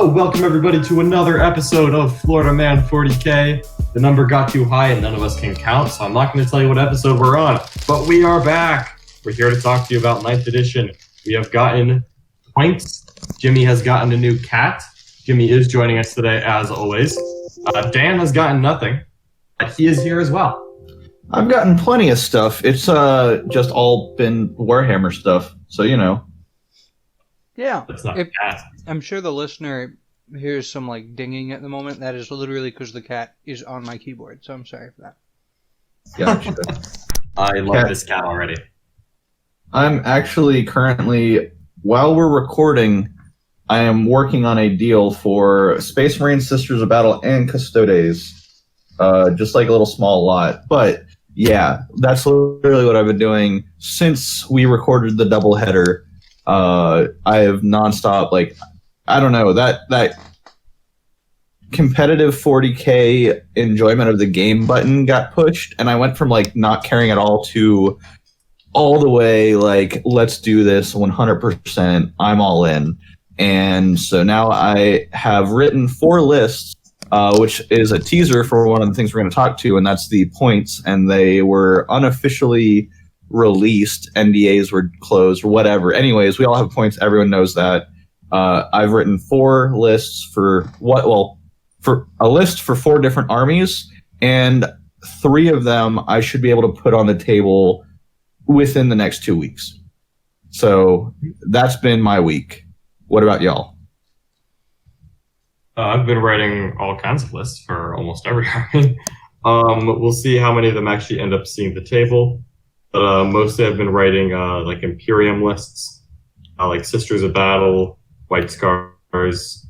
Hello, welcome everybody to another episode of FloridaMan40k. The number got too high and none of us can count, so I'm not going to tell you what episode we're on. But we are back. We're here to talk to you about 9th edition. We have gotten points. Jimmy has gotten a new cat. Jimmy is joining us today as always. Dan has gotten nothing, but he is here as well. I've gotten plenty of stuff. It's just all been Warhammer stuff, so you know. Yeah, cat. I'm sure the listener hears some like dinging at the moment. That is literally because the cat is on my keyboard, so I'm sorry for that. Gotcha. I love this cat already. I'm actually currently, while we're recording, I am working on a deal for Space Marine Sisters of Battle and Custodes. Just like a little small lot. But yeah, that's literally what I've been doing since we recorded the doubleheader. I have nonstop, like, I don't know, that competitive 40k enjoyment of the game button got pushed, and I went from like not caring at all to all the way like, let's do this 100%, I'm all in. And so now I have written 4 lists, which is a teaser for one of the things we're going to talk to, and that's the points, and they were unofficially released, NDAs were closed, whatever. Anyways, we all have points, everyone knows that. I've written 4 lists for a list for 4 different armies, and 3 of them I should be able to put on the table within the next 2 weeks. So that's been my week. What about y'all? I've been writing all kinds of lists for almost every army. We'll see how many of them actually end up seeing the table. But mostly I've been writing like Imperium lists, like Sisters of Battle, White Scars,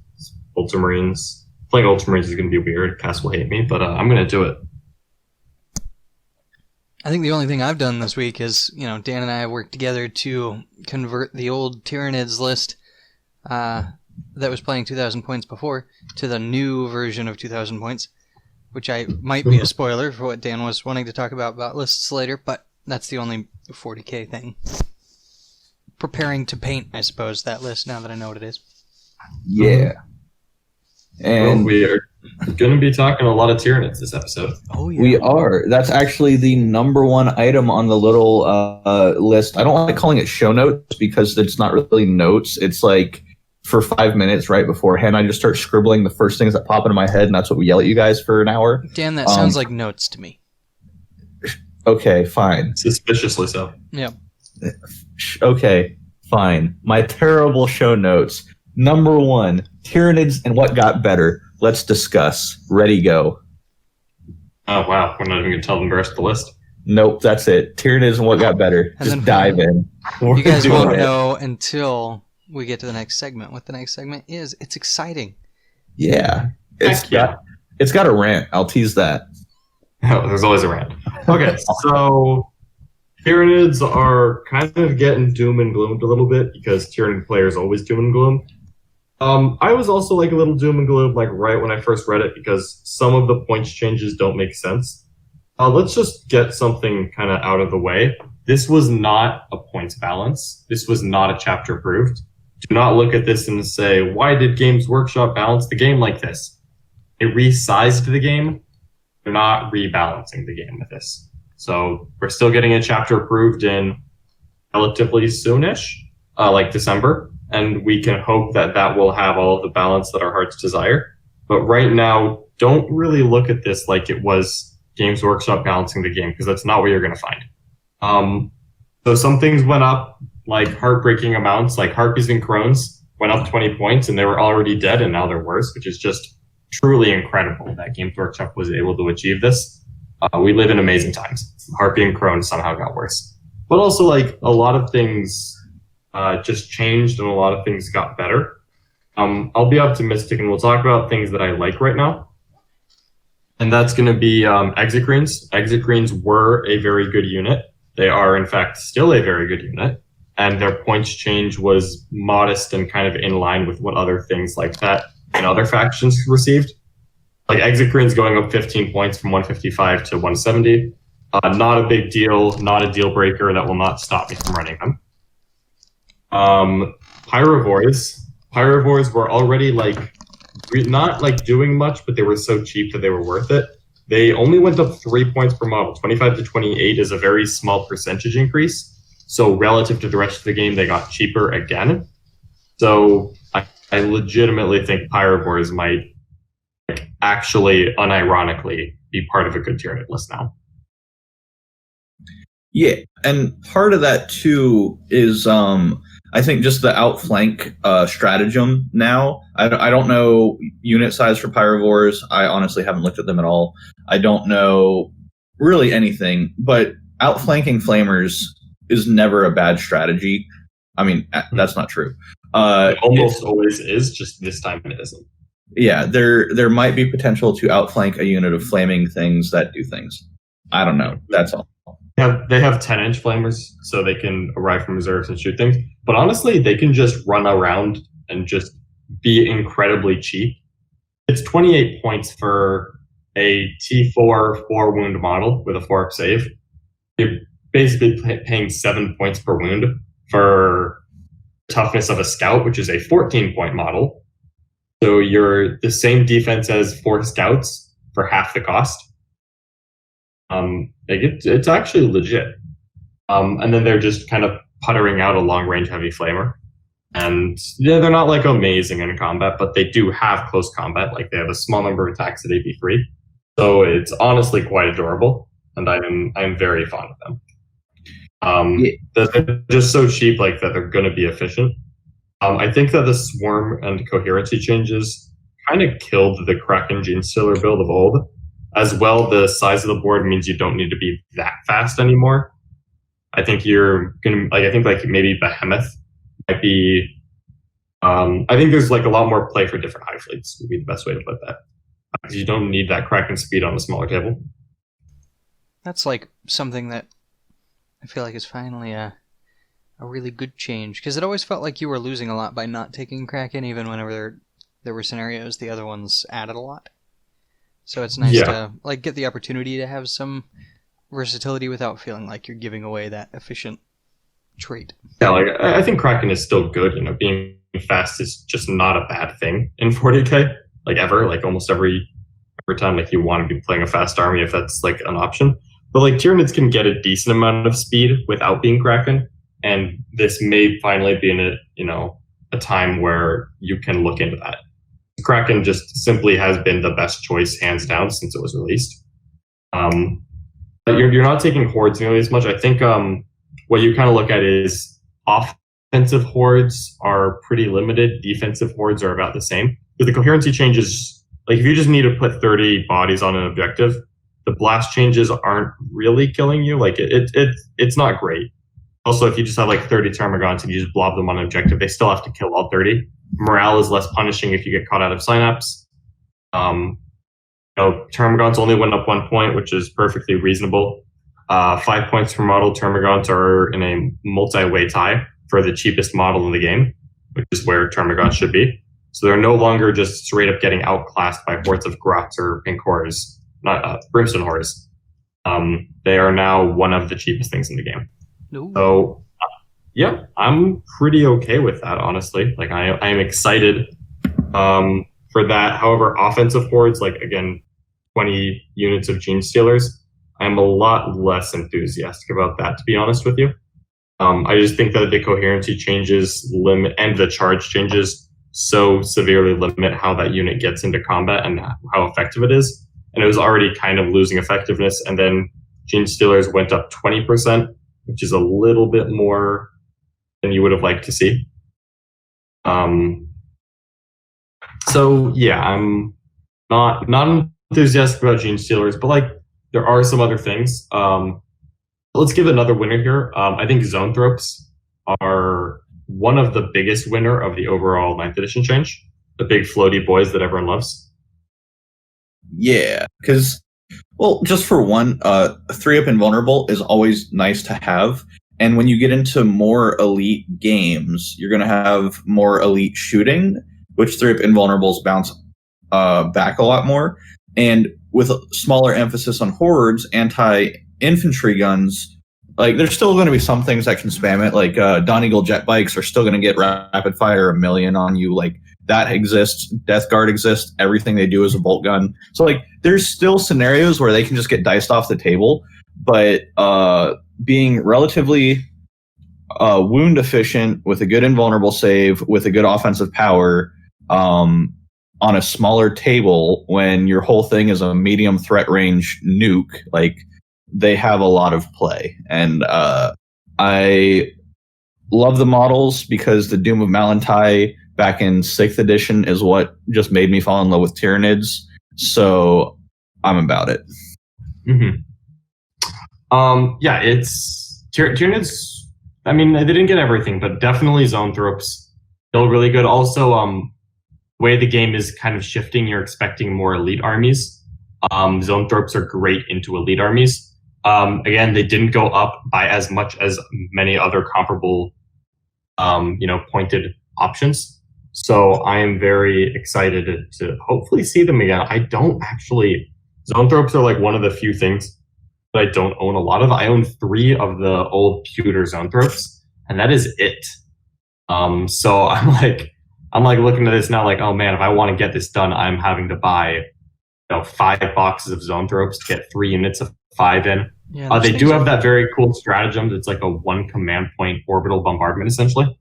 Ultramarines. Playing Ultramarines is going to be weird. Cass will hate me, but I'm going to do it. I think the only thing I've done this week is, Dan and I worked together to convert the old Tyranids list that was playing 2,000 points before to the new version of 2,000 points, which might be a spoiler for what Dan was wanting to talk about lists later, but that's the only 40k thing. Preparing to paint, I suppose, that list now that I know what it is. Yeah. And we are going to be talking a lot of Tyranids this episode. Oh, yeah. we are. That's actually the number 1 item on the little list. I don't like calling it show notes because it's not really notes. It's like for 5 minutes right beforehand, I just start scribbling the first things that pop into my head, and that's what we yell at you guys for an hour. Dan, that sounds like notes to me. Okay, fine. Suspiciously so. Yeah. Okay, fine. My terrible show notes. Number 1, Tyranids and what got better. Let's discuss. Ready, go. Oh, wow. We're not even going to tell them the rest of the list. Nope, that's it. Tyranids and what got better. And just dive in. You guys won't know until we get to the next segment. What the next segment is. It's exciting. Yeah. It's got a rant. I'll tease that. Oh, there's always a rant. Okay, so Tyranids are kind of getting doom and gloomed a little bit because Tyranid players always doom and gloom. I was also like a little doom and gloom like right when I first read it because some of the points changes don't make sense. Let's just get something kind of out of the way. This was not a points balance. This was not a chapter approved. Do not look at this and say, why did Games Workshop balance the game like this? They resized the game. They're not rebalancing the game with this. So we're still getting a chapter approved in relatively soonish, like December, and we can hope that that will have all of the balance that our hearts desire. But right now, don't really look at this like it was Games Workshop balancing the game, because that's not what you're going to find. So some things went up, like heartbreaking amounts, like Harpies and Crones went up 20 points, and they were already dead, and now they're worse, which is just truly incredible that Games Workshop was able to achieve this. We live in amazing times. Harpy and Crone somehow got worse. But also, like, a lot of things just changed and a lot of things got better. I'll be optimistic and we'll talk about things that I like right now. And that's going to be Exocrines. Exocrines were a very good unit. They are, in fact, still a very good unit. And their points change was modest and kind of in line with what other things like that and other factions received. Like Exocrines going up 15 points from 155 to 170. Not a big deal, not a deal breaker. That will not stop me from running them. Pyrovores were already like not like doing much, but they were so cheap that they were worth it. They only went up 3 points per model. 25 to 28 is a very small percentage increase. So relative to the rest of the game, they got cheaper again. So I legitimately think Pyrovores might actually, unironically, be part of a good Tyranid list now. Yeah, and part of that too is I think just the outflank stratagem now. I don't know unit size for Pyrovores. I honestly haven't looked at them at all. I don't know really anything, but outflanking Flamers is never a bad strategy. I mean, that's not true. It almost always is, just this time it isn't. Yeah, there might be potential to outflank a unit of flaming things that do things. I don't know. That's all. They have 10-inch flamers, so they can arrive from reserves and shoot things. But honestly, they can just run around and just be incredibly cheap. It's 28 points for a T4 4-wound model with a 4-up save. You're basically paying 7 points per wound for toughness of a scout, which is a 14-point model. So you're the same defense as 4 scouts for half the cost. It's actually legit. And then they're just kind of puttering out a long-range heavy flamer. And yeah, they're not like amazing in combat, but they do have close combat. Like they have a small number of attacks at AP3. So it's honestly quite adorable, and I'm very fond of them. They're just so cheap, like that they're going to be efficient. I think that the swarm and coherency changes kind of killed the Kraken Gene Stealer build of old. As well, the size of the board means you don't need to be that fast anymore. I think you're gonna maybe Behemoth might be. I think there's like a lot more play for different high fleets would be the best way to put that. Because you don't need that Kraken speed on a smaller table. That's like something that I feel like is finally a really good change, because it always felt like you were losing a lot by not taking Kraken, even whenever there were scenarios the other ones added a lot. So it's nice to like get the opportunity to have some versatility without feeling like you're giving away that efficient trait. Yeah, like I think Kraken is still good. You know, being fast is just not a bad thing in 40k. Like ever, like almost every time, like you want to be playing a fast army if that's like an option. But like Tyranids can get a decent amount of speed without being Kraken, and this may finally be in a time where you can look into that. Kraken just simply has been the best choice, hands down, since it was released. But you're not taking hordes nearly as much. I think what you kind of look at is offensive hordes are pretty limited. Defensive hordes are about the same. But the coherency changes, like if you just need to put 30 bodies on an objective, the blast changes aren't really killing you. Like it's not great. Also, if you just have like 30 Termagants and you just blob them on an objective, they still have to kill all 30. Morale is less punishing if you get caught out of synapse. Termagants only went up 1 point, which is perfectly reasonable. 5 points per model. Termagants are in a multi-way tie for the cheapest model in the game, which is where Termagants should be. So they're no longer just straight up getting outclassed by hordes of Grots or Pink Horrors, not Brimstone Horrors. They are now one of the cheapest things in the game. Ooh. So, yeah, I'm pretty okay with that, honestly. Like, I am excited for that. However, offensive hordes, like, again, 20 units of Gene Stealers, I'm a lot less enthusiastic about that, to be honest with you. I just think that the coherency changes limit and the charge changes so severely limit how that unit gets into combat and how effective it is. And it was already kind of losing effectiveness. And then Gene Stealers went up 20%, which is a little bit more than you would have liked to see. So yeah, I'm not enthusiastic about Gene Stealers, but like there are some other things. Let's give another winner here. I think Zoanthropes are one of the biggest winner of the overall 9th edition change. The big floaty boys that everyone loves. Yeah, because, well, just for one, 3-up Invulnerable is always nice to have. And when you get into more elite games, you're going to have more elite shooting, which 3-up Invulnerables bounce back a lot more. And with a smaller emphasis on hordes, anti-infantry guns like there's still going to be some things that can spam it. Like Dawn Eagle jet bikes are still going to get rapid fire a million on you. Like that exists. Death Guard exists. Everything they do is a bolt gun. So like there's still scenarios where they can just get diced off the table. But being relatively wound efficient with a good invulnerable save with a good offensive power on a smaller table when your whole thing is a medium threat range nuke, like they have a lot of play. And I love the models because the Doom of Malantai back in 6th edition is what just made me fall in love with Tyranids. So I'm about it. Mm-hmm. Yeah, it's Tyranids. I mean, they didn't get everything, but definitely Zoanthropes feel really good. Also, the way the game is kind of shifting, you're expecting more elite armies. Zoanthropes are great into elite armies. Again, they didn't go up by as much as many other comparable, pointed options. So I am very excited to hopefully see them again. I don't actually. Zoanthropes are like one of the few things that I don't own a lot of. I own 3 of the old pewter Zoanthropes, and that is it. So I'm like looking at this now, like, oh man, if I want to get this done, I'm having to buy, 5 boxes of Zoanthropes to get 3 units of 5 in. Yeah, they do have that very cool stratagem that's like a 1 command point orbital bombardment, essentially.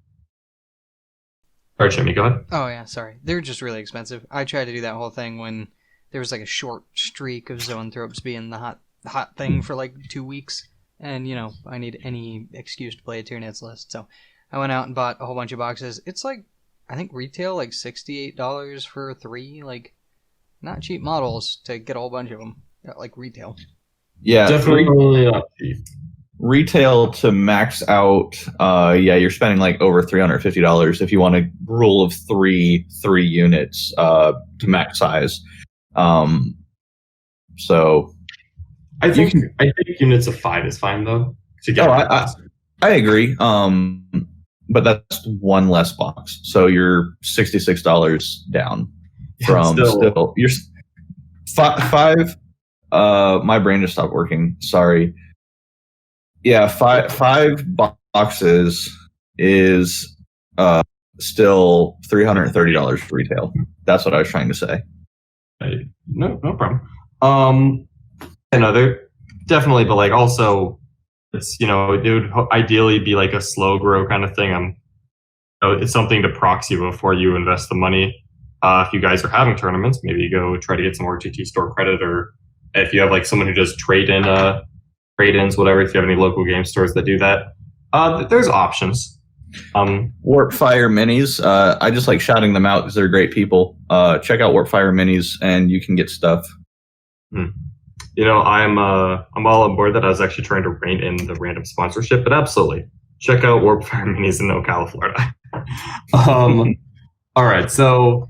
Sorry, Jimmy, go ahead. Oh yeah, sorry. They're just really expensive. I tried to do that whole thing when there was like a short streak of Zoanthropes being the hot thing for like 2 weeks, and I need any excuse to play a Tyranids list. So I went out and bought a whole bunch of boxes. It's like, I think retail like $68 for 3, like not cheap models to get a whole bunch of them at like retail. Yeah, definitely not cheap. Retail to max out, you're spending like over $350 if you want a rule of 3 units to max size. So I think units of 5 is fine though. I agree. But that's 1 less box, so you're $66 down from still. You're 5. My brain just stopped working. Sorry. Yeah, 5 boxes is still $330 retail. That's what I was trying to say. No problem. They're definitely, but like also, it's it would ideally be like a slow grow kind of thing. It's something to proxy before you invest the money. If you guys are having tournaments, maybe you go try to get some RTT store credit, or if you have like someone who does trade-ins, whatever. If you have any local game stores that do that, there's options. Warpfire Minis. I just like shouting them out because they're great people. Check out Warpfire Minis, and you can get stuff. I'm all on board that. I was actually trying to rein in the random sponsorship, but absolutely check out Warpfire Minis in Ocala, Florida. All right, so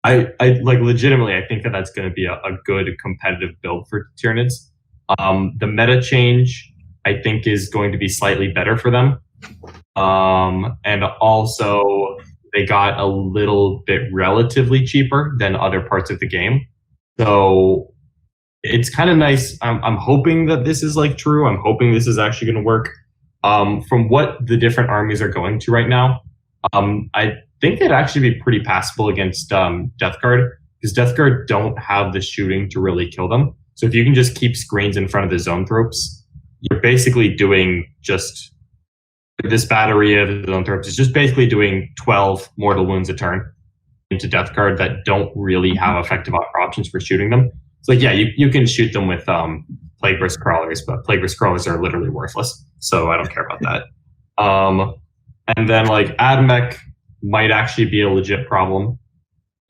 I like legitimately, I think that's going to be a good competitive build for Tyranids. The meta change, I think, is going to be slightly better for them. And also, they got a little bit relatively cheaper than other parts of the game. So it's kind of nice. I'm hoping that this is like true. I'm hoping this is actually going to work. From what the different armies are going to right now, I think they'd actually be pretty passable against Death Guard, because Death Guard don't have the shooting to really kill them. So if you can just keep screens in front of the Zoanthropes, you're basically doing just this battery of Zoanthropes is just basically doing 12 mortal wounds a turn into Death Guard that don't really have effective options for shooting them. It's like, yeah, you can shoot them with Plague Burst Crawlers, but Plague Burst Crawlers are literally worthless, so I don't care about that. And then like AdMech might actually be a legit problem.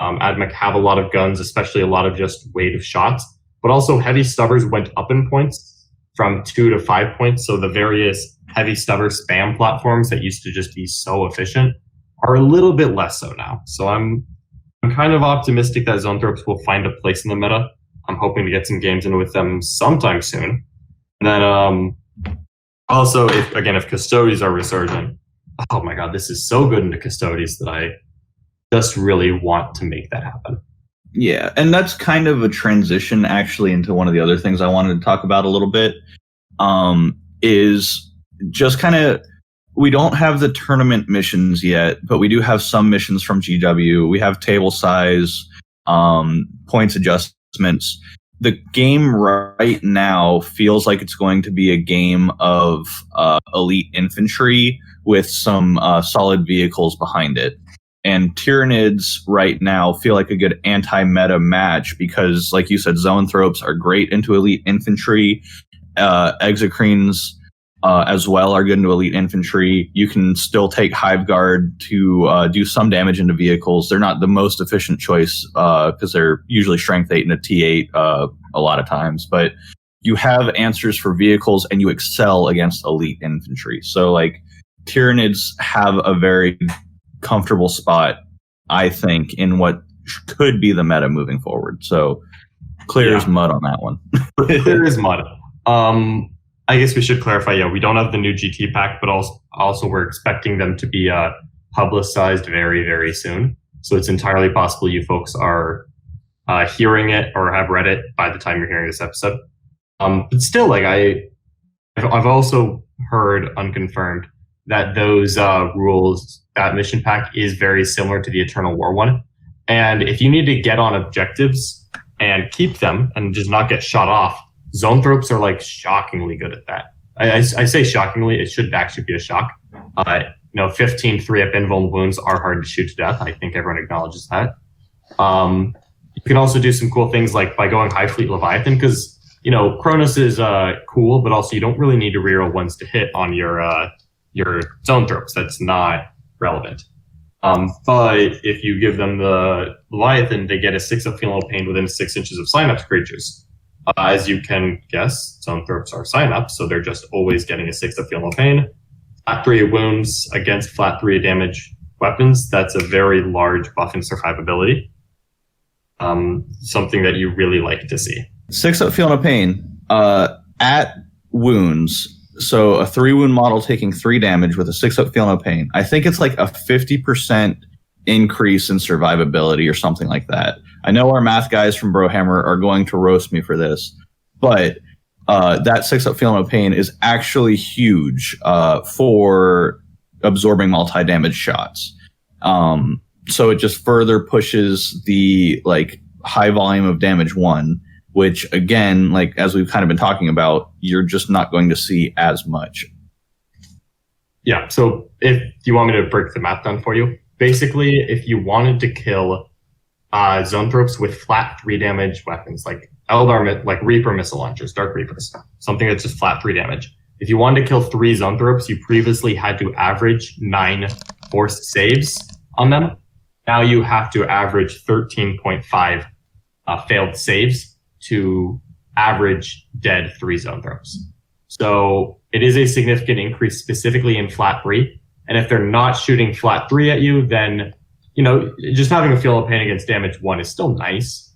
AdMech have a lot of guns, especially a lot of just weight of shots, but also heavy stubbers went up in points from 2 to 5 points. So the various heavy stubber spam platforms that used to just be so efficient are a little bit less so now. So I'm kind of optimistic that Zoanthropes will find a place in the meta. I'm hoping to get some games in with them sometime soon. And then also, if Custodies are resurgent, oh my god, this is so good into Custodies that I just really want to make that happen. Yeah, and that's kind of a transition actually into one of the other things I wanted to talk about a little bit, is just kind of, we don't have the tournament missions yet, but we do have some missions from GW. We have table size, points adjustments. The game right now feels like it's going to be a game of elite infantry with some solid vehicles behind it. And Tyranids right now feel like a good anti-meta match because, like you said, Zoanthropes are great into elite infantry. Exocrines as well are good into elite infantry. You can still take Hive Guard to do some damage into vehicles. They're not the most efficient choice because they're usually strength 8 and a T8 a lot of times. But you have answers for vehicles and you excel against elite infantry. So like Tyranids have a very comfortable spot, I think, in what could be the meta moving forward. So clear as mud on that one. Clear as mud. I guess we should clarify, yeah, we don't have the new GT pack, but also we're expecting them to be publicized very, very soon. So it's entirely possible you folks are hearing it or have read it by the time you're hearing this episode. But still, like I've also heard unconfirmed that those rules, that mission pack is very similar to the Eternal War one. And if you need to get on objectives and keep them and just not get shot off, Zoanthropes are like shockingly good at that. I say shockingly, it should actually be a shock. 15 3-up invuln wounds are hard to shoot to death. I think everyone acknowledges that. You can also do some cool things like by going High Fleet Leviathan, because Kronos is cool, but also you don't really need to reroll ones to hit on your Zoanthropes. That's not relevant. But if you give them the Leviathan, they get a 6-up Feel No Pain within 6 inches of Synapse creatures. As you can guess, Zoanthropes are Synapse, so they're just always getting a 6-up Feel No Pain. Flat 3 wounds against flat 3 damage weapons. That's a very large buff in survivability. Something that you really like to see. 6-up Feel No Pain at wounds. So a 3-wound model taking 3 damage with a 6-up Feel No Pain. I think it's like a 50% increase in survivability or something like that. I know our math guys from Brohammer are going to roast me for this, but that 6-up Feel No Pain is actually huge for absorbing multi-damage shots. So it just further pushes the high volume of damage 1, which again, as we've kind of been talking about, you're just not going to see as much. Yeah, so if you want me to break the math down for you, basically, if you wanted to kill Zoanthropes with flat 3 damage weapons, like Eldar, like Reaper missile launchers, Dark Reapers, something that's just flat 3 damage. If you wanted to kill 3 Zoanthropes, you previously had to average 9 forced saves on them. Now you have to average 13.5 failed saves to average dead 3 Zoanthropes. So it is a significant increase specifically in flat 3. And if they're not shooting flat 3 at you, then, just having a Feel No Pain against damage 1 is still nice,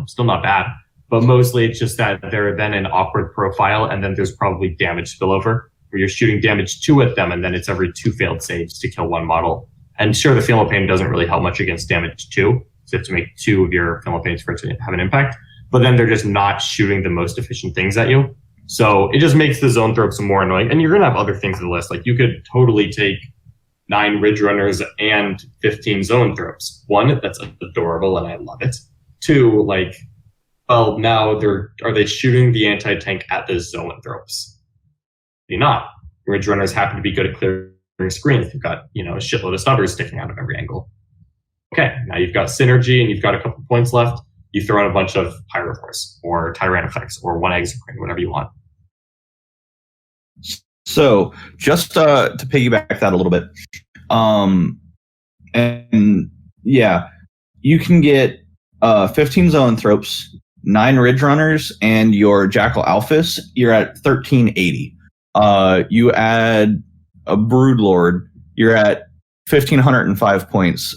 still not bad. But mostly it's just that they're then an awkward profile, and then there's probably damage spillover, where you're shooting damage 2 at them, and then it's every 2 failed saves to kill 1 model. And sure, the Feel No Pain doesn't really help much against damage 2, so you have to make 2 of your Feel No Pains for it to have an impact. But then they're just not shooting the most efficient things at you. So it just makes the Zoanthropes more annoying. And you're going to have other things in the list. Like you could totally take 9 Ridge Runners and 15 Zoanthropes. 1, that's adorable and I love it. 2, now are they shooting the anti-tank at the Zoanthropes? Maybe not. Ridge Runners happen to be good at clearing screens. You've got, a shitload of stubbers sticking out of every angle. Okay, now you've got synergy and you've got a couple points left. You throw in a bunch of Pyrophores or Tyranids or 1 Exocrine, whatever you want. So just to piggyback that a little bit, and yeah, you can get 15 Zoanthropes, 9 Ridge Runners, and your Jackal Alphas. You're at 1380. You add a Broodlord, you're at 1505 points.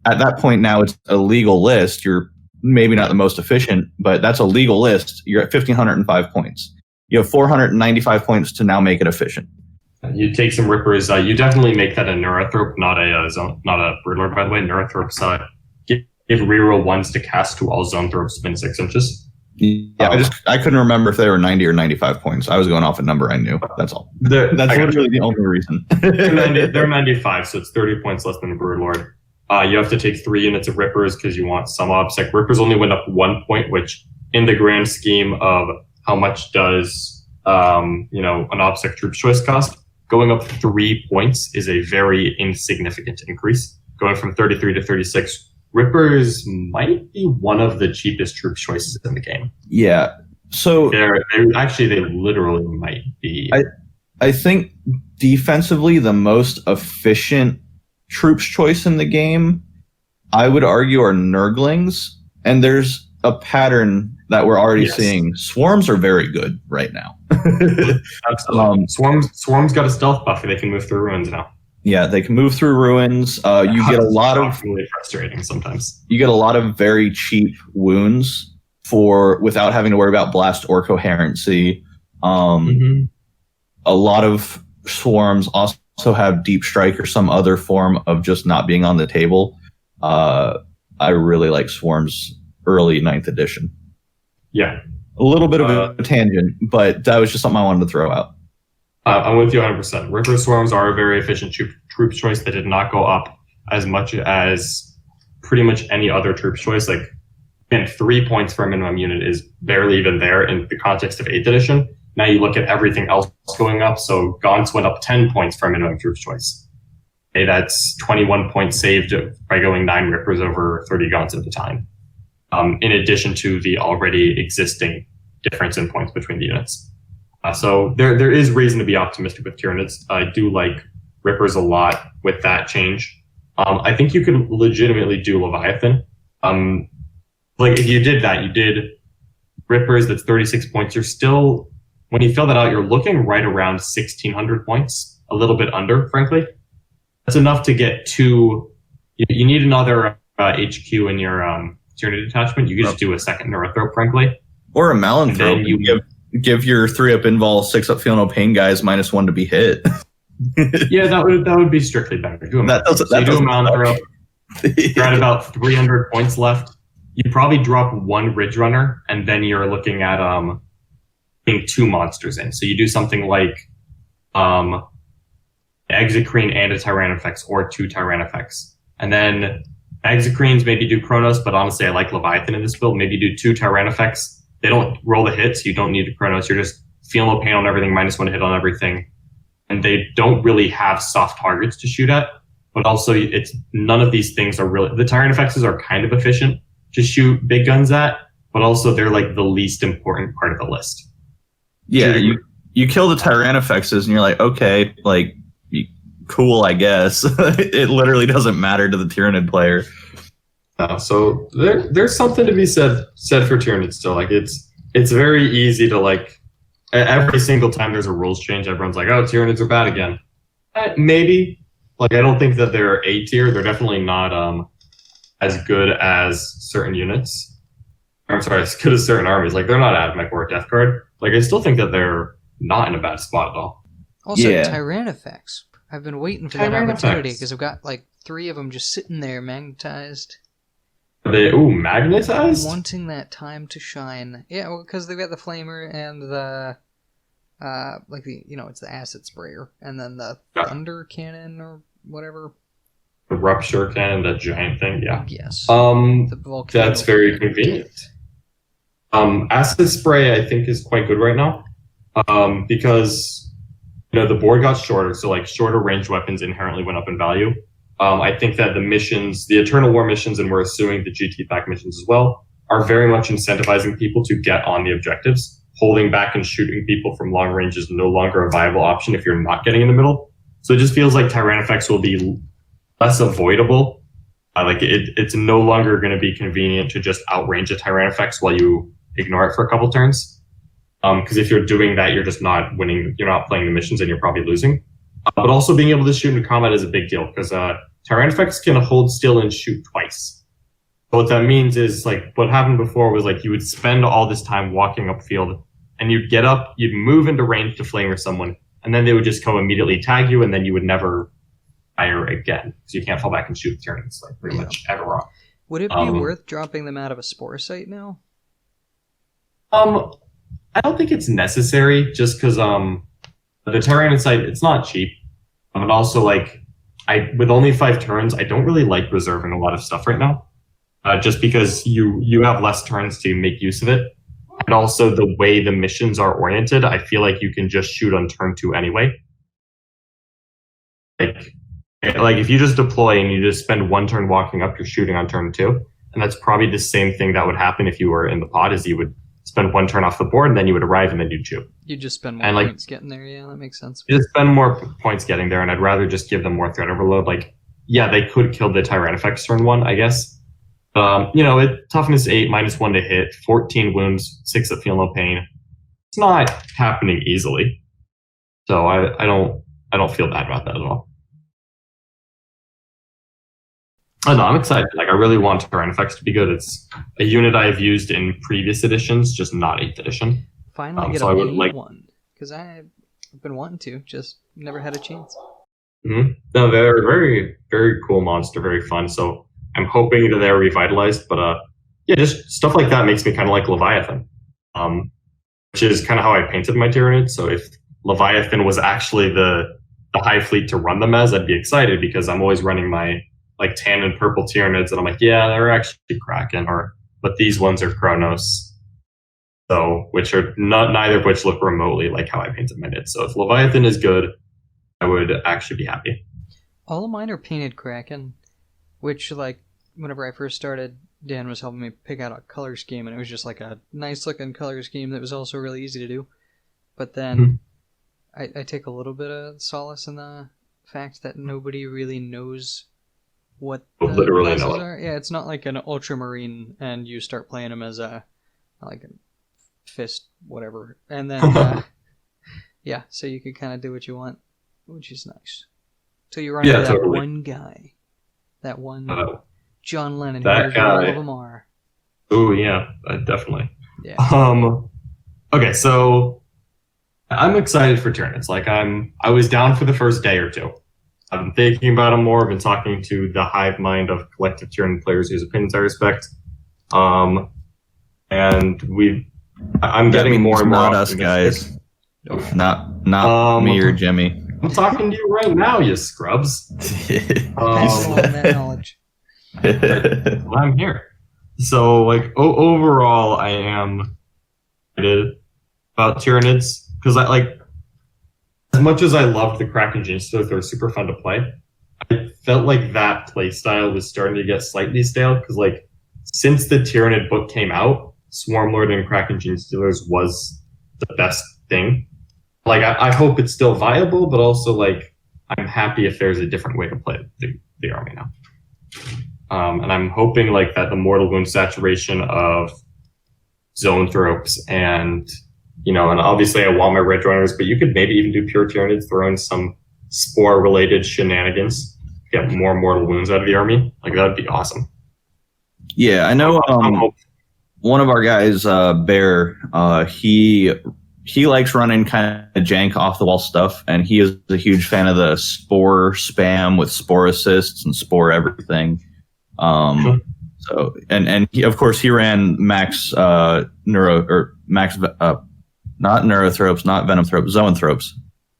At that point now, it's a legal list. You're maybe not the most efficient, but that's a legal list. You're at 1505 points. You have 495 points to now make it efficient. You take some Rippers. You definitely make that a Neurothrope, not a Broodlord, by the way. Neurothropes give reroll 1s to cast to all Zoanthropes within 6 inches. Yeah, I couldn't remember if they were 90 or 95 points. I was going off a number I knew. That's all. That's literally the only reason. They're 95, so it's 30 points less than a Brood Lord. You have to take 3 units of Rippers because you want some obsec. Rippers only went up 1 point, which in the grand scheme of how much does an obsec troop choice cost, going up 3 points is a very insignificant increase. Going from 33 to 36, Rippers might be one of the cheapest troop choices in the game. Yeah. So they literally might be. I think defensively the most efficient troops choice in the game, I would argue, are Nurglings, and there's a pattern that we're already seeing. Swarms are very good right now. Absolutely. Swarms got a stealth buff. They can move through ruins now. Yeah, they can move through ruins. You get a lot of really frustrating sometimes. You get a lot of very cheap wounds without having to worry about blast or coherency. A lot of swarms also have deep strike or some other form of just not being on the table. I really like swarms early 9th edition. Yeah, a little bit of a tangent, but that was just something I wanted to throw out. I'm with you 100%. Ripper Swarms are a very efficient troop choice that did not go up as much as pretty much any other troop choice. Like, again, 3 points for a minimum unit is barely even there in the context of 8th edition. Now you look at everything else going up. So Gaunts went up 10 points for a minimum troop choice. Okay, that's 21 points saved by going 9 Rippers over 30 Gaunts at the time. In addition to the already existing difference in points between the units. So there is reason to be optimistic with Tyranids. I do like Rippers a lot with that change. I think you could legitimately do Leviathan. Like if you did that, you did Rippers, that's 36 points. You're still, when you fill that out, you're looking right around 1,600 points, a little bit under, frankly. That's enough to get you need another HQ in your Tyranid detachment. You could just do a second Neurothrope, frankly. Or a Malanthrope. You give your 3-up invol, 6-up feel no pain guys -1 to be hit. Yeah, that would be strictly better. Do a Malanthrope. You're at about 300 points left. You probably drop 1 Ridge Runner, and then you're looking at putting 2 monsters in. So you do something like Exocrine and a Tyrannifex, or 2 Tyrannifex. And then Exocrines maybe do Chronos, but honestly I like Leviathan in this build. Maybe do 2 Tyrannifex. They don't roll the hits, you don't need the Chronos, you're just feel no pain on everything, -1 hit on everything. And they don't really have soft targets to shoot at, but also it's none of these things are really, the Tyrannifexes are kind of efficient to shoot big guns at, but also they're like the least important part of the list. Yeah, you kill the Tyrannifexes and you're like, okay, like, cool, I guess. It literally doesn't matter to the Tyranid player. So there's something to be said for Tyranids still. Like it's very easy to like every single time there's a rules change, everyone's like, oh, Tyranids are bad again. Maybe. Like I don't think that they're A tier. They're definitely not as good as certain units. I'm sorry, as good as certain armies. Like they're not Admech or Death Guard. Like I still think that they're not in a bad spot at all. Also, Tyrannifex. I've been waiting for that opportunity because I've got like 3 of them just sitting there magnetized. Magnetized? Wanting that time to shine. Yeah, well, because they've got the flamer and the it's the acid sprayer, and then the thunder cannon or whatever. The rupture cannon, that giant thing, yeah. Yes. That's very convenient. Acid spray, I think, is quite good right now, because the board got shorter, so like shorter range weapons inherently went up in value. I think that the missions, the Eternal War missions, and we're assuming the GT pack missions as well, are very much incentivizing people to get on the objectives. Holding back and shooting people from long range is no longer a viable option if you're not getting in the middle. So it just feels like Tyrannifex will be less avoidable. It's no longer going to be convenient to just outrange a Tyrannifex while you ignore it for a couple turns. Because if you're doing that, you're just not winning. You're not playing the missions, and you're probably losing. But also being able to shoot into combat is a big deal, because Tyrannifex can hold still and shoot twice. So what that means is, like, what happened before was, like, you would spend all this time walking upfield, and you'd get up, you'd move into range to flamer someone, and then they would just come immediately tag you, and then you would never fire again, because you can't fall back and shoot Tyranids, like, pretty much ever on. Would it be worth dropping them out of a spore site now? I don't think it's necessary just because the Tyranid site, it's not cheap. And also like with only 5 turns, I don't really like reserving a lot of stuff right now. Just because you have less turns to make use of it. And also the way the missions are oriented, I feel like you can just shoot on turn 2 anyway. Like if you just deploy and you just spend 1 turn walking up, you're shooting on turn 2. And that's probably the same thing that would happen if you were in the pod, is you would spend 1 turn off the board and then you would arrive and then you'd shoot. You just spend more points getting there. Yeah, that makes sense. You just spend more points getting there, and I'd rather just give them more threat overload. Like, yeah, they could kill the Tyranifex turn 1, I guess. Toughness 8, -1 to hit, 14 wounds, 6 that feel no pain. It's not happening easily. So I don't feel bad about that at all. Oh, no, I'm excited. Like, I really want Tyranifex to be good. It's a unit I've used in previous editions, just not 8th edition. Finally get a paid one, because I've been wanting to, just never had a chance. Mm-hmm. No, they're very, very cool monster, very fun. So I'm hoping that they're revitalized. But yeah, just stuff like that makes me kind of like Leviathan, which is kind of how I painted my Tyranid. So if Leviathan was actually the high fleet to run them as, I'd be excited, because I'm always running my like tan and purple Tyranids, and I'm like, yeah, they're actually Kraken, but these ones are Kronos. So, which are neither of which look remotely like how I painted my Nid. So if Leviathan is good, I would actually be happy. All of mine are painted Kraken, which, like, whenever I first started, Dan was helping me pick out a color scheme, and it was just like a nice looking color scheme that was also really easy to do. But then I take a little bit of solace in the fact that nobody really knows what the literally classes are. Yeah, it's not like an ultramarine and you start playing them as a fist whatever, and then yeah, so you can kind of do what you want, which is nice. So you run into that one guy, that one John Lennon, that guy. All of them are. Oh yeah, definitely. Yeah. Okay, so I'm excited for Tyranids. Like I was down for the first day or two. I've been thinking about them more. I've been talking to the hive mind of collective Tyranid players whose opinions I respect. And I'm getting more and more. Not us guys. Not me or Jimmy. I'm talking to you right now, you scrubs. That knowledge. I'm here. So, like, overall, I am excited about Tyranids, because as much as I loved the Kraken Genius, they were super fun to play. I felt like that playstyle was starting to get slightly stale, because like since the Tyranid book came out, Swarmlord and Kraken Genius Stealers was the best thing. Like I hope it's still viable, but also like I'm happy if there's a different way to play the army now. And I'm hoping like that the mortal wound saturation of Zoanthropes and and obviously I want my Red Runners, but you could maybe even do pure Tyranids, throw in some spore-related shenanigans, get more mortal wounds out of the army. Like, that would be awesome. Yeah, I know one of our guys, Bear, he likes running kind of jank off-the-wall stuff, and he is a huge fan of the spore spam with spore assists and spore everything. So, and he, of course, he ran max not Neurothropes, not Venomthropes, Zoanthropes.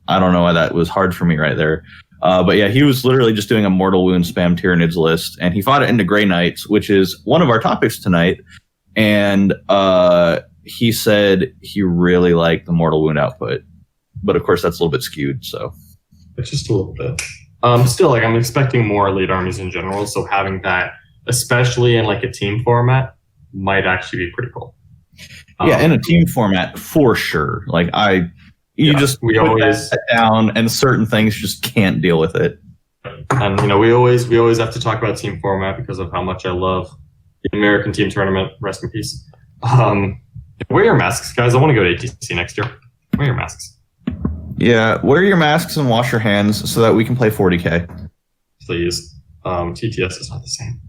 I don't know why that was hard for me right there. But yeah, he was literally just doing a mortal wound spam Tyranids list, and he fought it into Grey Knights, which is one of our topics tonight. And he said he really liked the mortal wound output, but of course that's a little bit skewed. So it's just a little bit. Still, like I'm expecting more elite armies in general, so having that, especially in like a team format, might actually be pretty cool. Yeah, in a team format for sure. Like we always put that down, and certain things just can't deal with it. And we always have to talk about team format because of how much I love the American Team Tournament. Rest in peace. Wear your masks, guys. I want to go to ATC next year. Wear your masks. Yeah, wear your masks and wash your hands so that we can play 40K. Please. TTS is not the same.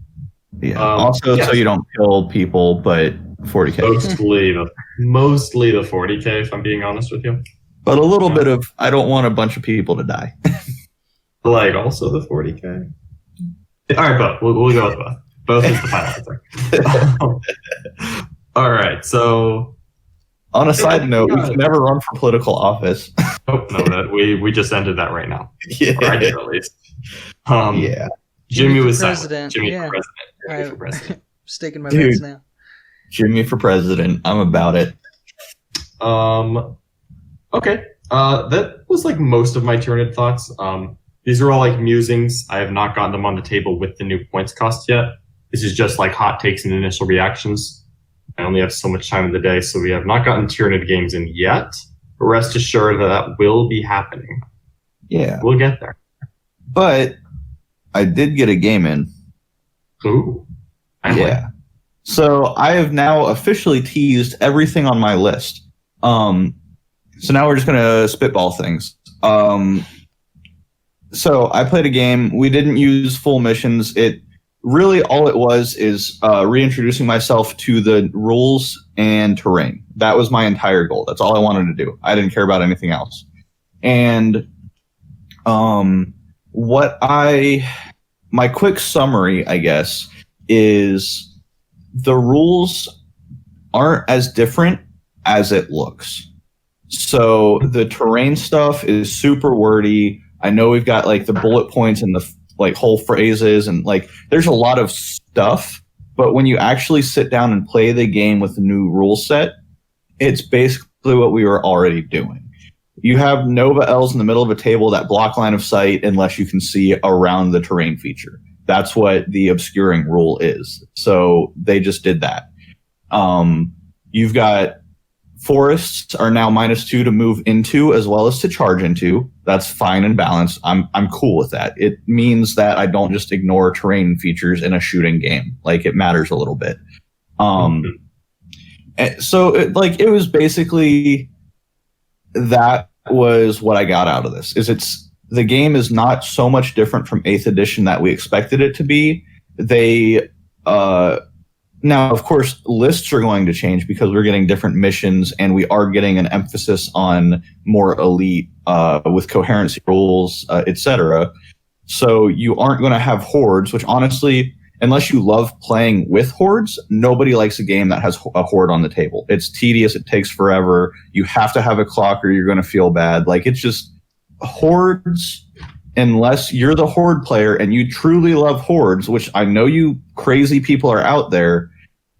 Yeah. Also, so you don't kill people, but 40K. Mostly the 40K, if I'm being honest with you. But a little bit of, I don't want a bunch of people to die. Like, also the 40K. All right, but we'll go with both. Both is the final answer. All right, so On a side note, we can never run for political office. Oh, no, that we just ended that right now. Yeah. Or I did, at least. Yeah. Jimmy was president. silent. Jimmy Yeah. for president. Jimmy for president. Staking my Dude. bets now. Jimmy for president. I'm about it. Okay. That was like most of my Tyranid thoughts. These are all like musings. I have not gotten them on the table with the new points cost yet. This is just like hot takes and initial reactions. I only have so much time in the day, so we have not gotten Tyranid games in yet. But rest assured that will be happening. Yeah. We'll get there. But I did get a game in. Ooh. Yeah. So I have now officially teased everything on my list. So now we're just going to spitball things. So I played a game. We didn't use full missions. It really all it was is reintroducing myself to the rules and terrain. That was my entire goal. That's all I wanted to do. I didn't care about anything else. And my quick summary, I guess, is the rules aren't as different as it looks. So the terrain stuff is super wordy. I know we've got like the bullet points and the like whole phrases and like there's a lot of stuff, but when you actually sit down and play the game with the new rule set, it's basically what we were already doing. You have Nova L's in the middle of a table that block line of sight unless you can see around the terrain feature. That's what the obscuring rule is. So they just did that. You've got forests are now -2 to move into as well as to charge into. That's fine and balanced. I'm cool with that. It means that I don't just ignore terrain features in a shooting game. Like it matters a little bit. So it was basically that was what I got out of this. The game is not so much different from 8th edition that we expected it to be. They now, of course, lists are going to change because we're getting different missions and we are getting an emphasis on more elite with coherency rules, etc. So you aren't going to have hordes, which honestly, unless you love playing with hordes, nobody likes a game that has a horde on the table. It's tedious. It takes forever. You have to have a clock or you're going to feel bad. Like it's just hordes. Unless you're the horde player and you truly love hordes, which I know you crazy people are out there,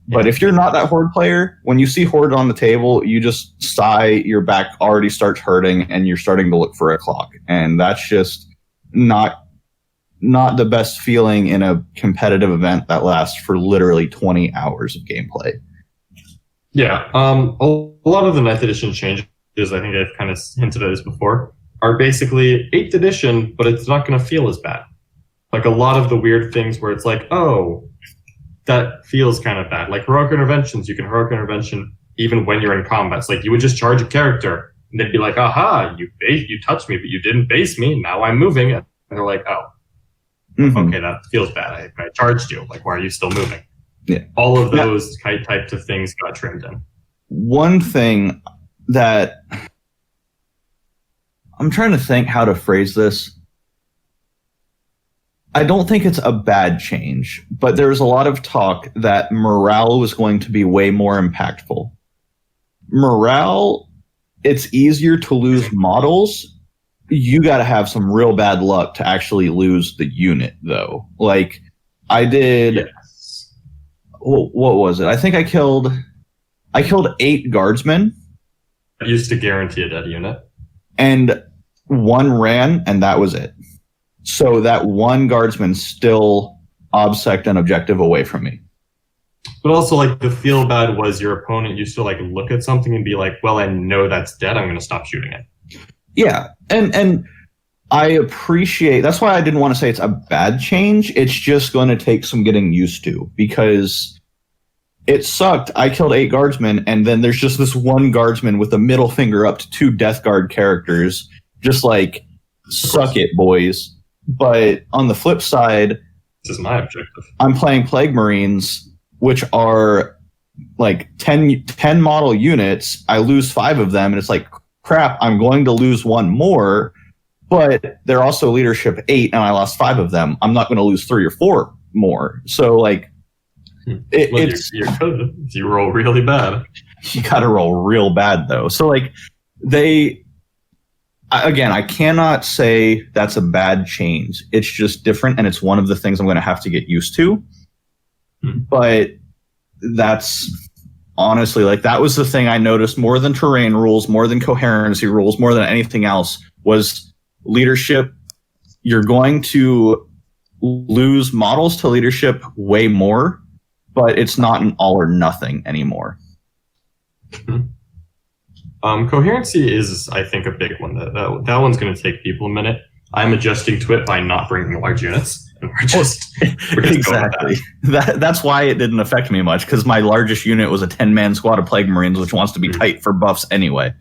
but if you're not that horde player, when you see horde on the table, you just sigh, your back already starts hurting and you're starting to look for a clock. And that's just not the best feeling in a competitive event that lasts for literally 20 hours of gameplay. Yeah. A lot of the 9th edition changes, I think I've kind of hinted at this before, are basically 8th edition, but it's not going to feel as bad. Like a lot of the weird things where it's like, oh, that feels kind of bad. Like heroic interventions, you can heroic intervention even when you're in combat. It's like you would just charge a character and they'd be like, aha, you touched me, but you didn't base me. Now I'm moving. And they're like, oh, okay, that feels bad. I charged you. Like, why are you still moving? Yeah. All of those types of things got trimmed in. One thing that I'm trying to think how to phrase this. I don't think it's a bad change, but there was a lot of talk that morale was going to be way more impactful. Morale, it's easier to lose models. You got to have some real bad luck to actually lose the unit, though. Like, I did... Yes. What was it? I think I killed 8 guardsmen. I used to guarantee a dead unit. And 1 ran, and that was it. So that 1 guardsman still obsect an objective away from me. But also, like, the feel bad was your opponent used to, like, look at something and be like, well, I know that's dead. I'm going to stop shooting it. Yeah. And I appreciate... That's why I didn't want to say it's a bad change. It's just going to take some getting used to because it sucked. I killed 8 guardsmen, and then there's just this 1 guardsman with a middle finger up to 2 Death Guard characters. Just like, suck it, boys. But on the flip side, this is my objective. I'm playing Plague Marines, which are like 10 model units. I lose 5 of them, and it's like, crap, I'm going to lose 1 more, but they're also leadership 8, and I lost 5 of them. I'm not going to lose 3 or 4 more. So, like, you roll really bad. you got to roll real bad though. So like I cannot say that's a bad change. It's just different, and it's one of the things I'm going to have to get used to. But that's honestly, like, that was the thing I noticed more than terrain rules, more than coherency rules, more than anything else, was leadership. You're going to lose models to leadership way more, but it's not an all or nothing anymore. Coherency is, I think, a big one. That one's going to take people a minute. I'm adjusting to it by not bringing large units. And we're just exactly. That's why it didn't affect me much, because my largest unit was a 10-man squad of Plague Marines, which wants to be tight for buffs anyway.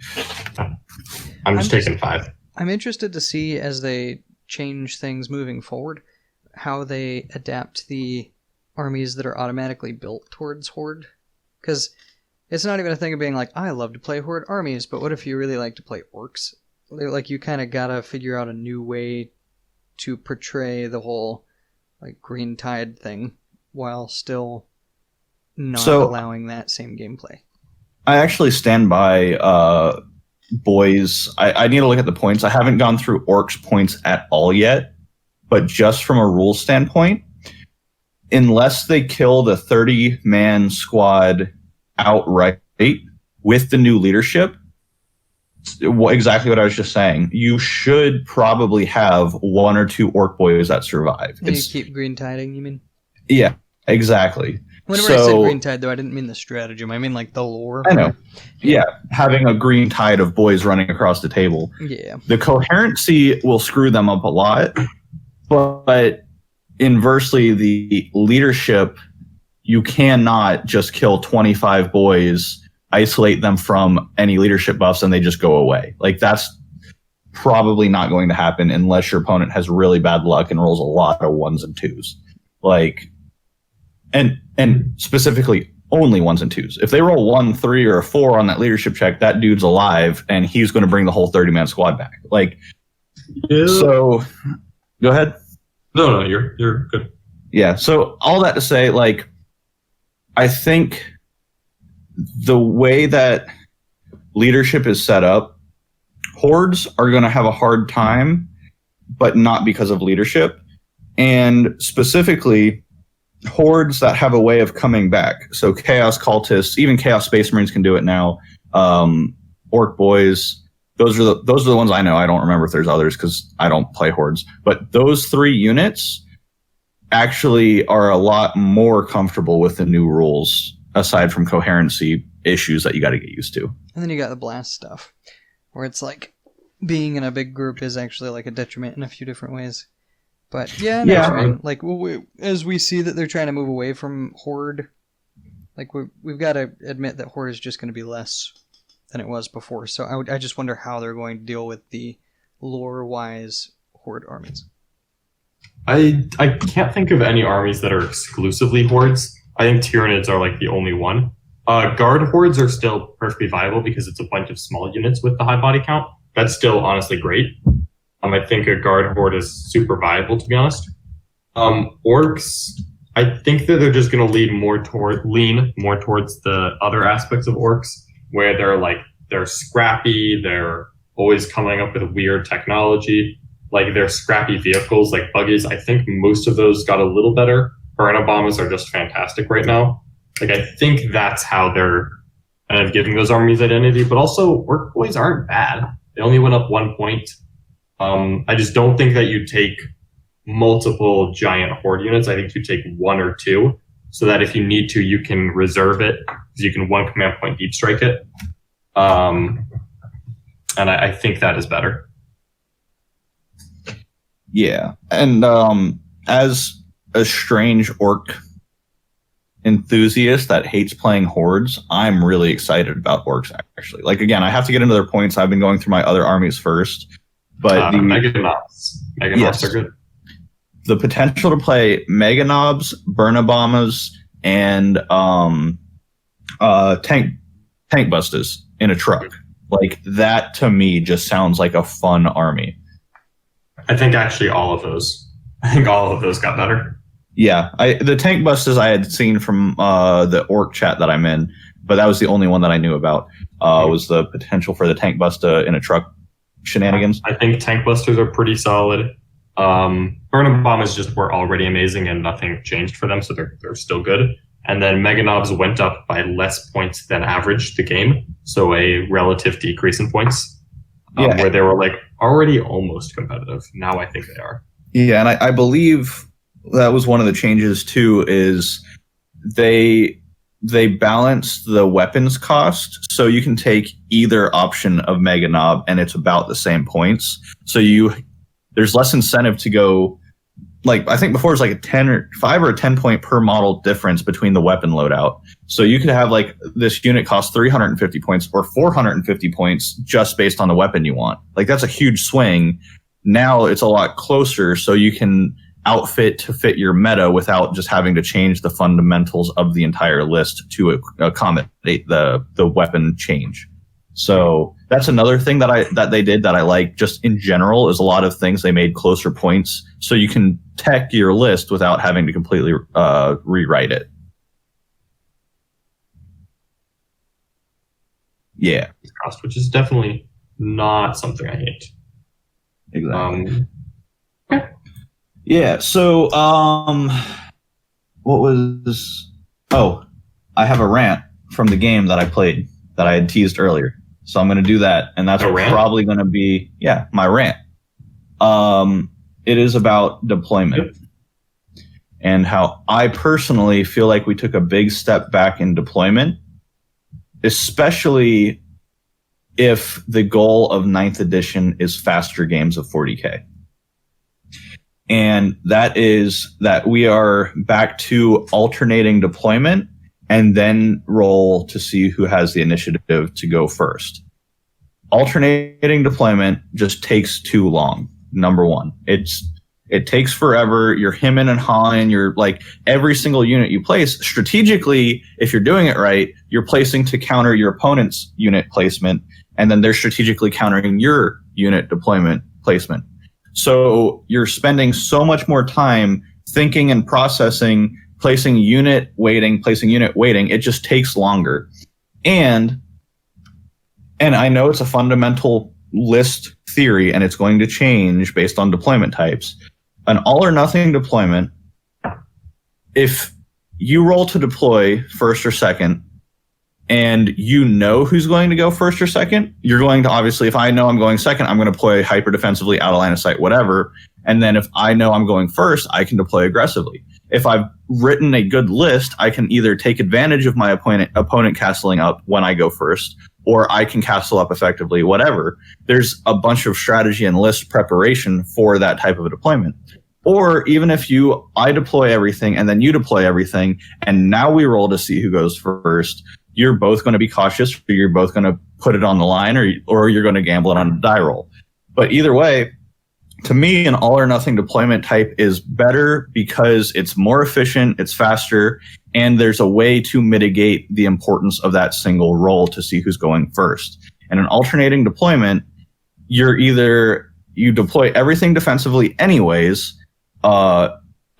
I'm just taking 5. I'm interested to see, as they change things moving forward, how they adapt the armies that are automatically built towards Horde. Because it's not even a thing of being like, I love to play Horde armies, but what if you really like to play orcs? Like, you kind of gotta figure out a new way to portray the whole, like, Green Tide thing while still not allowing that same gameplay. I actually stand by boys. I need to look at the points. I haven't gone through orcs points at all yet, but just from a rules standpoint, unless they kill the 30-man squad outright with the new leadership, exactly what I was just saying, you should probably have 1 or 2 orc boys that survive. You keep green tiding, you mean? Yeah, exactly. Whenever I said green tide, though, I didn't mean the stratagem. I mean, like, the lore. I know. Yeah, having a green tide of boys running across the table. Yeah. The coherency will screw them up a lot, but inversely, the leadership, you cannot just kill 25 boys, isolate them from any leadership buffs, and they just go away. Like, that's probably not going to happen unless your opponent has really bad luck and rolls a lot of 1s and 2s. Like, and specifically only 1s and 2s. If they roll 1, 3, or a 4 on that leadership check, that dude's alive, and he's going to bring the whole 30-man squad back. Like, yeah. So, go ahead. No, you're good. Yeah. So all that to say, like, I think the way that leadership is set up, hordes are going to have a hard time, but not because of leadership. And specifically, hordes that have a way of coming back. So Chaos Cultists, even Chaos Space Marines can do it now. Orc Boys, those are the ones I know. I don't remember if there's others because I don't play hordes. But those 3 units actually are a lot more comfortable with the new rules, aside from coherency issues that you got to get used to. And then you got the blast stuff, where it's like being in a big group is actually like a detriment in a few different ways. But yeah, like, as we see that they're trying to move away from Horde, like, we've got to admit that Horde is just going to be less than it was before. So I just wonder how they're going to deal with the lore-wise Horde armies. I can't think of any armies that are exclusively hordes. I think Tyranids are like the only one. Guard hordes are still perfectly viable because it's a bunch of small units with the high body count. That's still honestly great. I think a guard horde is super viable, to be honest. Orcs, I think that they're just going to lean more towards the other aspects of orcs, where they're scrappy, they're always coming up with weird technology. Like, they're scrappy vehicles, like buggies. I think most of those got a little better. Burn bombers are just fantastic right now. Like, I think that's how they're kind of giving those armies identity. But also, orc boys aren't bad. They only went up 1 point. I just don't think that you take multiple giant horde units. I think you take 1 or 2, so that if you need to, you can reserve it, because you can 1 command point deep strike it. And I think that is better. Yeah, and as a strange orc enthusiast that hates playing hordes, I'm really excited about orcs, actually. Like, again, I have to get into their points. I've been going through my other armies first. But the Meganobs are good. The potential to play Meganobs, Burnabombers, and tank busters in a truck, like, that to me just sounds like a fun army. I think actually all of those got better. Yeah, the tank busters I had seen from the orc chat that I'm in but that was the only one that I knew about. Was the potential for the tank buster in a truck shenanigans. I think tank busters are pretty solid. Burn and bombs were already amazing and nothing changed for them, so they're still good. And then Mega Knobs went up by less points than average the game, so a relative decrease in points, where they were like already almost competitive. Now I think they are. Yeah, and I believe that was one of the changes too. Is they balanced the weapons cost, so you can take either option of Mega Knob, and it's about the same points. So there's less incentive to go. Like, I think before it was like a 10 or 5 or a 10 point per model difference between the weapon loadout. So you could have like this unit cost 350 points or 450 points just based on the weapon you want. Like, that's a huge swing. Now it's a lot closer, so you can outfit to fit your meta without just having to change the fundamentals of the entire list to accommodate the weapon change. So that's another thing that they did that I like just in general, is a lot of things they made closer points so you can tech your list without having to completely rewrite it. Yeah. Cost, which is definitely not something I hate. Exactly. Okay. Yeah, so what was I have a rant from the game that I played that I had teased earlier. So I'm going to do that, and that's probably going to be, my rant. It is about deployment and how I personally feel like we took a big step back in deployment, especially if the goal of 9th edition is faster games of 40K. And that is that we are back to alternating deployment and then roll to see who has the initiative to go first. Alternating deployment just takes too long. Number one, it takes forever. You're hemming and hawing. You're like, every single unit you place strategically, if you're doing it right, you're placing to counter your opponent's unit placement, and then they're strategically countering your unit deployment placement. So you're spending so much more time thinking and processing, placing unit waiting. It just takes longer. And I know it's a fundamental list theory, and it's going to change based on deployment types. An all or nothing deployment, if you roll to deploy first or second, and you know who's going to go first or second, you're going to, obviously, if I know I'm going second, I'm going to deploy hyper defensively, out of line of sight, whatever. And then if I know I'm going first, I can deploy aggressively. If I've written a good list, I can either take advantage of my opponent castling up when I go first, or I can castle up effectively, whatever. There's a bunch of strategy and list preparation for that type of a deployment. Or even if I deploy everything and then you deploy everything, and now we roll to see who goes first, you're both going to be cautious, or you're both going to put it on the line, or you're going to gamble it on a die roll. But either way, to me, an all or nothing deployment type is better because it's more efficient, it's faster, and there's a way to mitigate the importance of that single roll to see who's going first. And an alternating deployment, you deploy everything defensively anyways,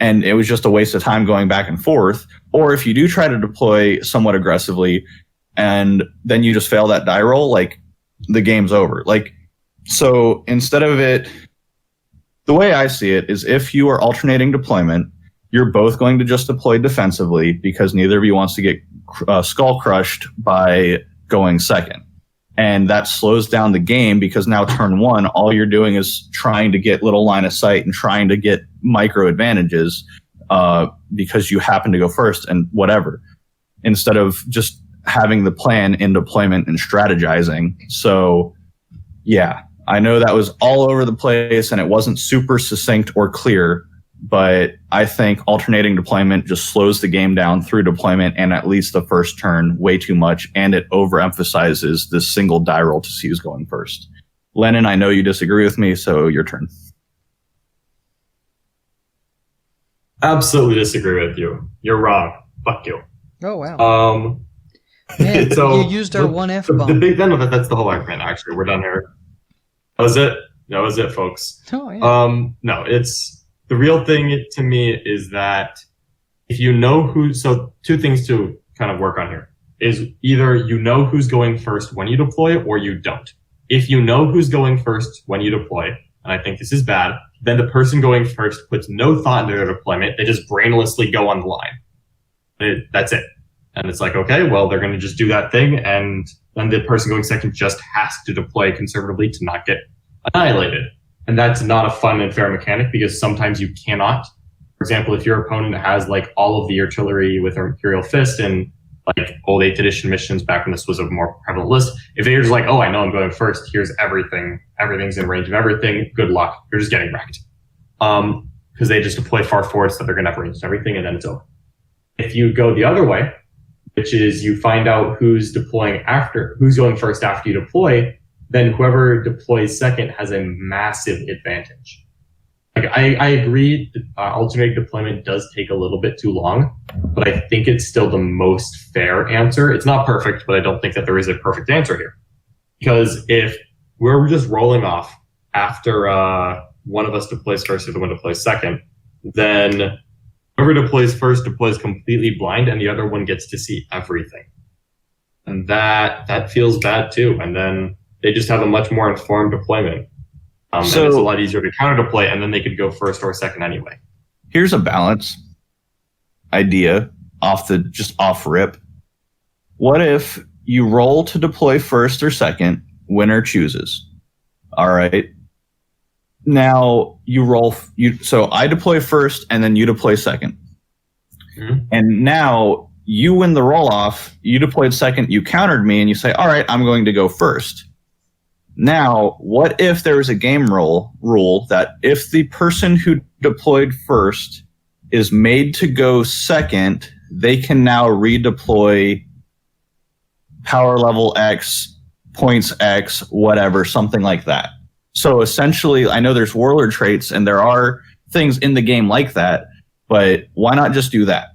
and it was just a waste of time going back and forth. Or if you do try to deploy somewhat aggressively and then you just fail that die roll, like, the game's over. Like, so instead of it, the way I see it is, if you are alternating deployment, you're both going to just deploy defensively because neither of you wants to get skull crushed by going second. And that slows down the game because now turn one, all you're doing is trying to get little line of sight and trying to get micro advantages because you happen to go first and whatever, instead of just having the plan in deployment and strategizing. So, yeah, I know that was all over the place and it wasn't super succinct or clear, but I think alternating deployment just slows the game down through deployment and at least the first turn way too much, and it overemphasizes this single die roll to see who's going first. Lennon, I know you disagree with me, so your turn. Absolutely disagree with you. You're wrong. Fuck you. Oh, wow. Man, so you used our one F-bomb. The big that's the whole argument, actually. We're done here. That was it, folks. Oh, yeah. No, it's the real thing to me is that if you know so two things to kind of work on here. is either you know who's going first when you deploy or you don't. If you know who's going first when you deploy, and I think this is bad, then the person going first puts no thought into their deployment. They just brainlessly go on the line. That's it. And it's like, okay, well, they're going to just do that thing, and then the person going second just has to deploy conservatively to not get annihilated. And that's not a fun and fair mechanic because sometimes you cannot. For example, if your opponent has like all of the artillery with Imperial Fist and like old 8th edition missions back when this was a more prevalent list, if they're just like, oh, I know I'm going first, here's everything, everything's in range of everything, good luck, you're just getting wrecked. Because they just deploy far forward so they're going to have range of everything, and then it's over. If you go the other way, which is you find out who's going first after you deploy, then whoever deploys second has a massive advantage. Like I agree, alternating deployment does take a little bit too long, but I think it's still the most fair answer. It's not perfect, but I don't think that there is a perfect answer here. Because if we're just rolling off after one of us deploys first or the one deploys second, then whoever deploys first deploys completely blind and the other one gets to see everything. And that feels bad too. And then they just have a much more informed deployment. And it's a lot easier to counter deploy, and then they could go first or second anyway. Here's a balance idea off rip. What if you roll to deploy first or second, winner chooses? All right. Now so I deploy first and then you deploy second. Mm-hmm. And now you win the roll off, you deployed second, you countered me, and you say, all right, I'm going to go first. Now, what if there was a game rule that if the person who deployed first is made to go second, they can now redeploy power level X, points X, whatever, something like that. So essentially, I know there's warlord traits and there are things in the game like that, but why not just do that?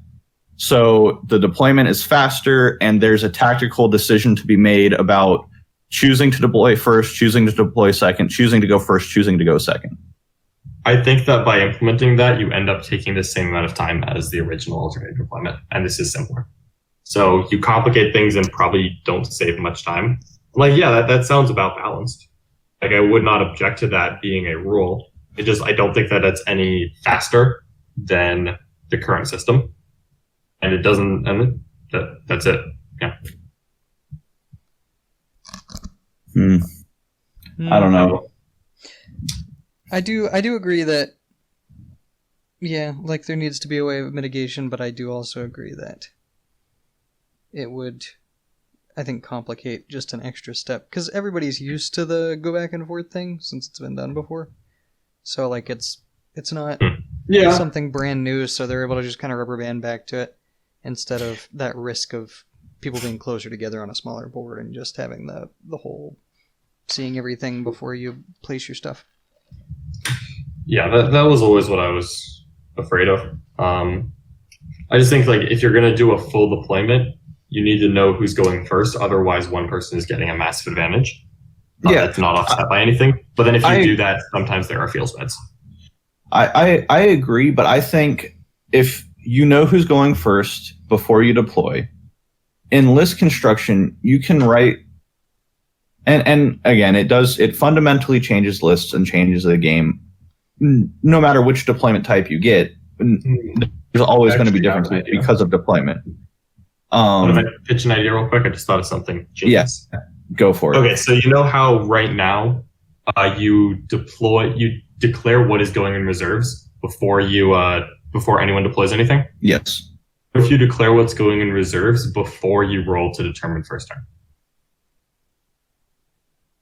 So the deployment is faster and there's a tactical decision to be made about choosing to deploy first, choosing to deploy second, choosing to go first, choosing to go second. I think that by implementing that, you end up taking the same amount of time as the original alternate deployment, and this is simpler. So you complicate things and probably don't save much time. Like, yeah, that sounds about balanced. Like, I would not object to that being a rule. I don't think that it's any faster than the current system. And it doesn't, and that's it. Yeah. I don't know. I do agree that, yeah, like there needs to be a way of mitigation, but I do also agree that it would, I think, complicate just an extra step, because everybody's used to the go back and forth thing since it's been done before. So like it's not something brand new, so they're able to just kind of rubber band back to it instead of that risk of people being closer together on a smaller board and just having the whole seeing everything before you place your stuff. Yeah, that was always what I was afraid of. I just think like if you're going to do a full deployment, you need to know who's going first. Otherwise, one person is getting a massive advantage. That's not offset by anything. But then if you do that, sometimes there are field spreads. I agree, but I think if you know who's going first before you deploy, in list construction, you can write, and again, it fundamentally changes lists and changes the game. No matter which deployment type you get, there's always going to be differences because of deployment. If I pitch an idea real quick, I just thought of something genius. Yeah, go for it. Okay, so you know how right now you declare what is going in reserves before anyone deploys anything? Yes. If you declare what's going in reserves before you roll to determine first turn?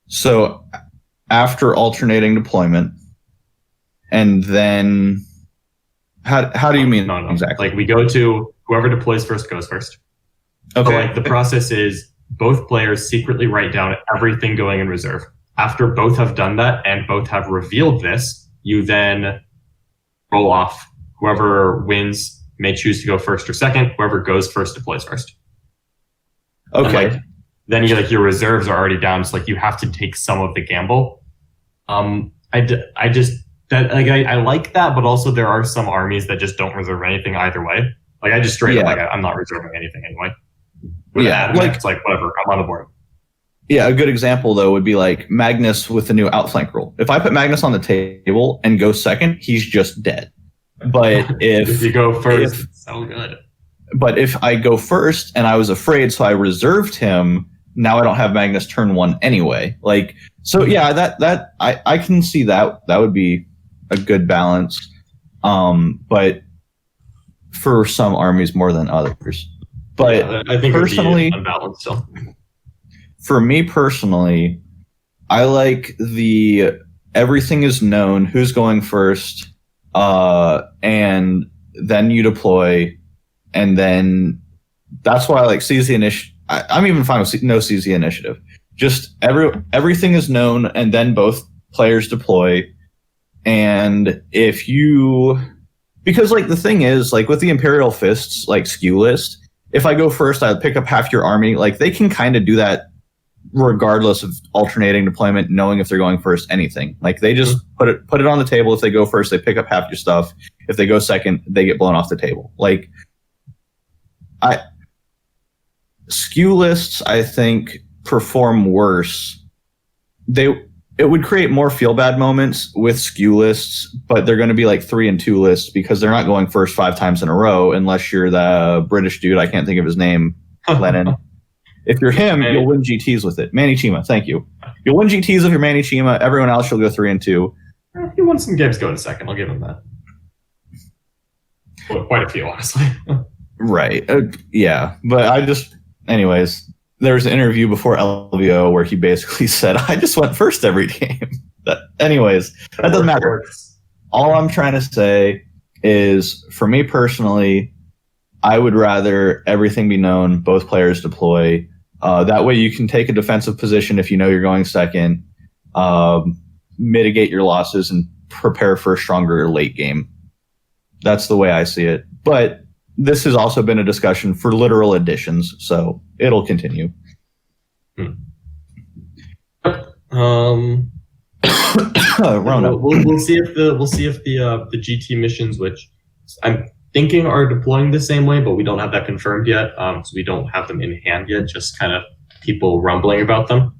So after alternating deployment, and then how do you mean exactly? Like we go to whoever deploys first goes first. Okay. So like the process is both players secretly write down everything going in reserve. After both have done that and both have revealed this, you then roll off. Whoever wins may choose to go first or second. Whoever goes first deploys first. Okay. Then your reserves are already down. So like you have to take some of the gamble. I like that, but also there are some armies that just don't reserve anything either way. Like I just straight up I'm not reserving anything anyway. With Yeah, admin, it's like whatever, I'm on the board. Yeah, a good example though would be like Magnus with the new outflank rule. If I put Magnus on the table and go second, he's just dead. But If you go first, it's so good. But if I go first and I was afraid, so I reserved him, now I don't have Magnus turn 1 anyway. Like, so yeah, that I can see that would be a good balance. But for some armies more than others. But yeah, I think personally, it would be unbalanced still. For me personally, I like the everything is known, who's going first, and then you deploy, and then that's why I like seize the initiative. I'm even fine with no seize the initiative. Just everything is known, and then both players deploy. And if you, because like the thing is, like with the Imperial Fists, like skew list, if I go first, I pick up half your army. Like they can kind of do that regardless of alternating deployment, knowing if they're going first, anything. Like they just put it on the table. If they go first, they pick up half your stuff. If they go second, they get blown off the table. Like skew lists, I think, perform worse. It would create more feel bad moments with skew lists, but they're going to be like 3 and 2 lists because they're not going first 5 times in a row unless you're the British dude. I can't think of his name. Lennon. If you're him, you'll win GTs with it. Manny Chima, thank you. You'll win GTs if you're Manny Chima. Everyone else, you'll go 3 and 2. He won some games going second. I'll give him that. Well, quite a few, honestly. Right. Yeah. But anyways, there was an interview before LVO where he basically said, I just went first every game. Anyways, that doesn't matter. All I'm trying to say is, for me personally, I would rather everything be known, both players deploy. That way you can take a defensive position if you know you're going second, mitigate your losses, and prepare for a stronger late game. That's the way I see it. But this has also been a discussion for literal additions, so it'll continue. Rona. Rona. We'll see if the GT missions, which I'm thinking are deploying the same way, but we don't have that confirmed yet. So we don't have them in hand yet. Just kind of people rumbling about them.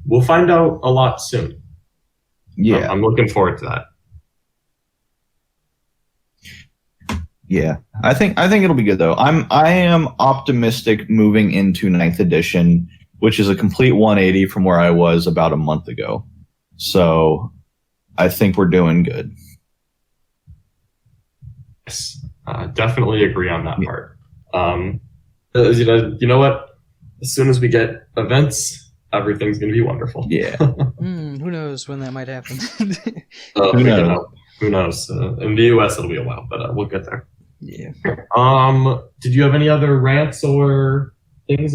We'll find out a lot soon. Yeah, I'm looking forward to that. Yeah, I think it'll be good though. I am optimistic moving into 9th edition, which is a complete 180 from where I was about a month ago. So I think we're doing good. Yes, definitely agree on that part. You know what? As soon as we get events, everything's going to be wonderful. Yeah. Who knows when that might happen? Who knows? In the US, it'll be a while, but we'll get there. Yeah. Did you have any other rants or things?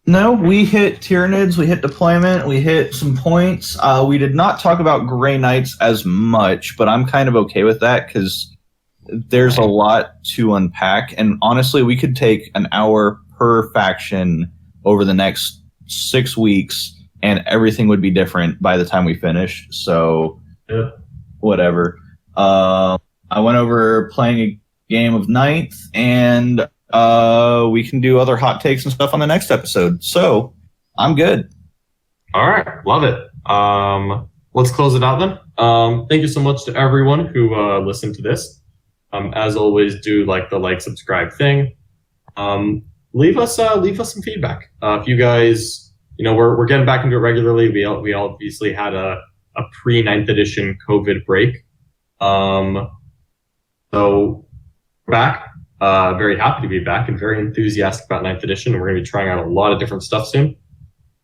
No, we hit Tyranids, we hit deployment, we hit some points. We did not talk about Grey Knights as much, but I'm kind of okay with that because there's a lot to unpack. And honestly, we could take an hour per faction over the next 6 weeks, and everything would be different by the time we finish. So, yeah. Whatever. I went over playing a game of 9th, and we can do other hot takes and stuff on the next episode. So, I'm good. All right. Love it. Let's close it out then. Thank you so much to everyone who listened to this. As always, do the subscribe thing. Leave us some feedback. If you guys, we're getting back into it regularly. We obviously had a pre-9th edition COVID break. So we're back. Very happy to be back and very enthusiastic about 9th edition. We're going to be trying out a lot of different stuff soon,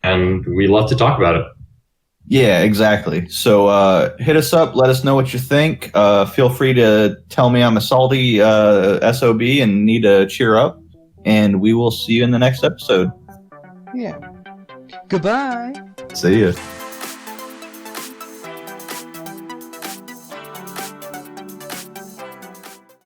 and we love to talk about it. Yeah, exactly. So hit us up. Let us know what you think. Feel free to tell me I'm a salty SOB and need to cheer up. And we will see you in the next episode. Yeah. Goodbye. See ya.